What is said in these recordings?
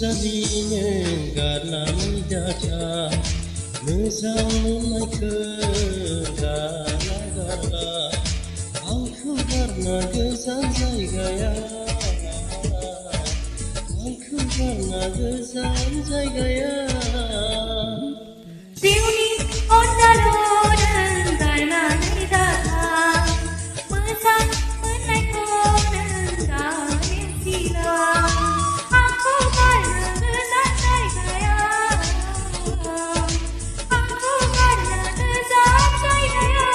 अनजालिनो गारनानै दाथा मोजां मोननायखौ गारना गारला आंखौ गारना गोजान जायगायाव आंखौ गारना गोजान जायगायाव जिउनि अनजालुनो गारनानै दाथा मोजां मोननायखौ गारसिला आंखौ गारना गोजान जायगायाव आंखौ गारना गोजान जायगायाव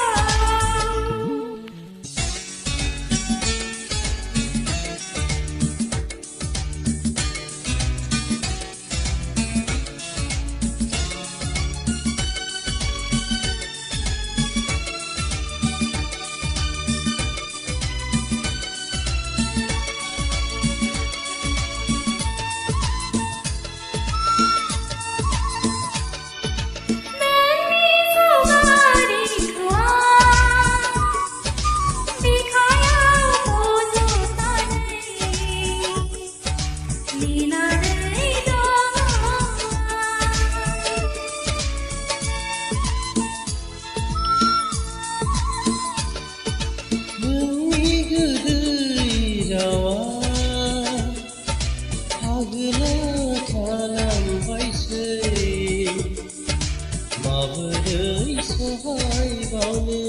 माबोरै सहाय बावनो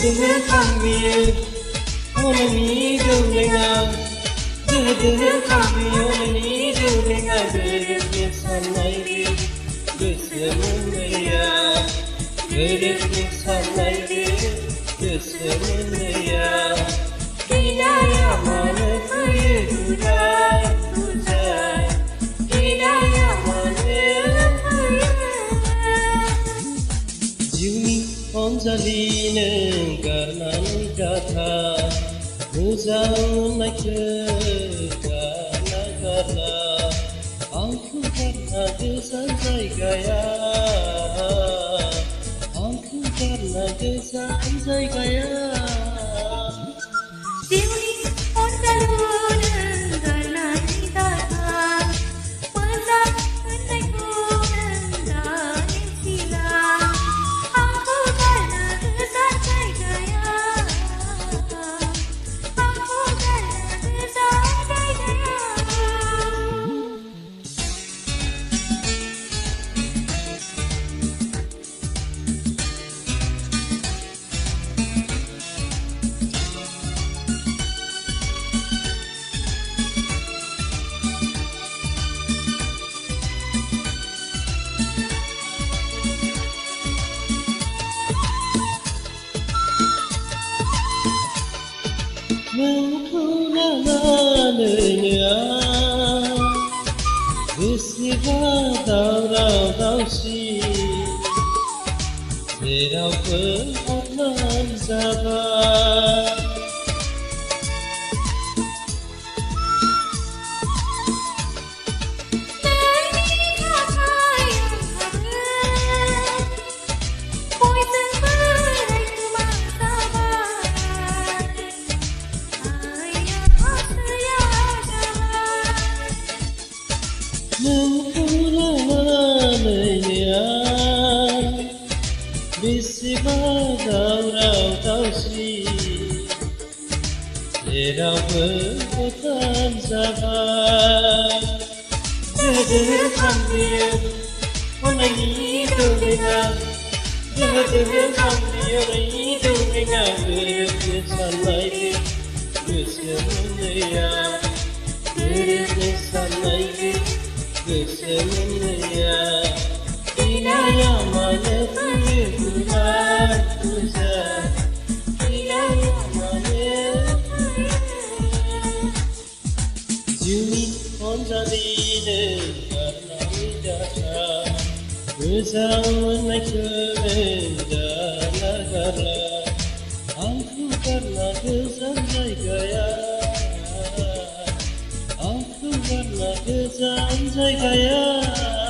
Dede kami onani dulenga Dede kami onani dulenga Dede sanai Desemenaya Dede sanai Desemenaya Hidayah mana kuyudah Tuzai Hidayah mana Jiwni अनजालिनो गारनानै दाथा मोजां मोननायखौ गारना गारला आंखौ गारना गोजान जायगायाव आंखौ गारना गोजान जायगायाव जिउनि अनजालुनो गारनानै दाथा मोजां मोननायखौ गारसिला नोंखौ लानानैनो बेसेबा दावराव दावसि जेरावबो हाबनाय जाबाय नोंखौ लानानैनो बेसेबा दावराव दावसि जेरावबो गोदान जाबाय गोदो खामबियो अननायनि दौलेङा गोदो खामबियो अननायनि दौलेङा गोरोबनो साननायनि गोसो मोनैया गोरोबनो साननायनि गोसो मोनैया Hidayah mana kuyudah Tuzai Hidayah mana Jiwni अनजालिनो गारनानै दाथा मोजां मोननायखौ गारना गारला आंखौ गारना गोजान जायगायाव आंखौ गर्न गोजान जायगायाव